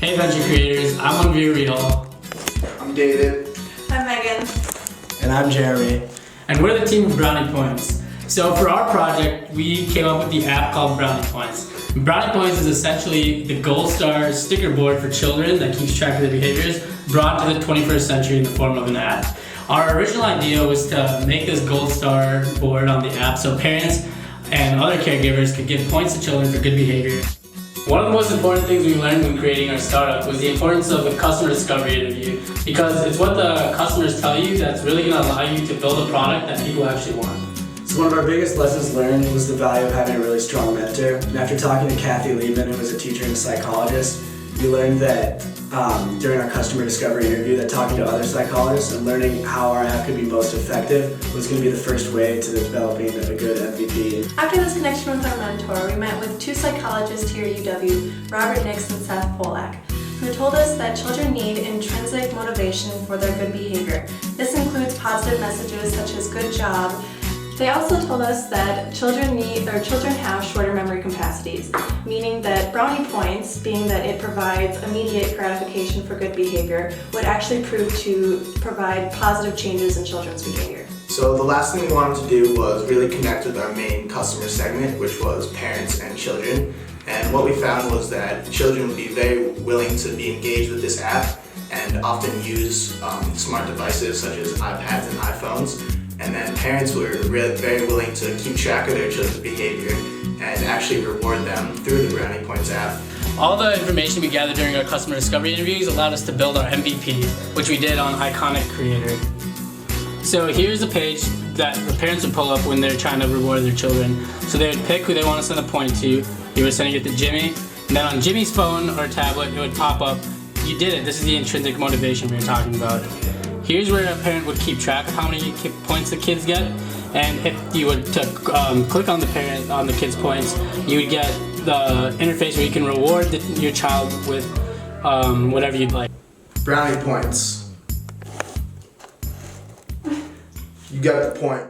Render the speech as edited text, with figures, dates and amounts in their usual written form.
Hey Adventure Creators, I'm on View Real. I'm David. I'm Megan. And I'm Jeremy. And we're the team of Brownie Points. So for our project, we came up with the app called Brownie Points. Brownie Points is essentially the gold star sticker board for children that keeps track of their behaviors, brought to the 21st century in the form of an app. Our original idea was to make this gold star board on the app so parents and other caregivers could give points to children for good behavior. One of the most important things we learned when creating our startup was the importance of the customer discovery interview, because it's what the customers tell you that's really going to allow you to build a product that people actually want. So one of our biggest lessons learned was the value of having a really strong mentor. And after talking to Kathy Liebman, who was a teacher and a psychologist, we learned that during our customer discovery interview that talking to other psychologists and learning how our app could be most effective was going to be the first way to developing a good MVP. After this connection with our mentor, we met with two psychologists here at UW, Robert Nix and Seth Polak, who told us that children need intrinsic motivation for their good behavior. This includes positive messages such as good job. They also told us that children have shorter memory capacities, meaning that Brownie Points, being that it provides immediate gratification for good behavior, would actually prove to provide positive changes in children's behavior. So the last thing we wanted to do was really connect with our main customer segment, which was parents and children. And what we found was that children would be very willing to be engaged with this app and often use smart devices such as iPads and iPhones. And then parents were very willing to keep track of their children's behavior and actually reward them through the Brownie Points app. All the information we gathered during our customer discovery interviews allowed us to build our MVP, which we did on Iconic Creator. So here's a page that the parents would pull up when they're trying to reward their children. So they would pick who they want to send a point to. You were sending it to Jimmy, and then on Jimmy's phone or tablet, it would pop up, you did it. This is the intrinsic motivation we were talking about. Here's where a parent would keep track of how many points the kids get, and if you would click on the kid's points, you would get the interface where you can reward your child with whatever you'd like. Brownie Points. You got the point.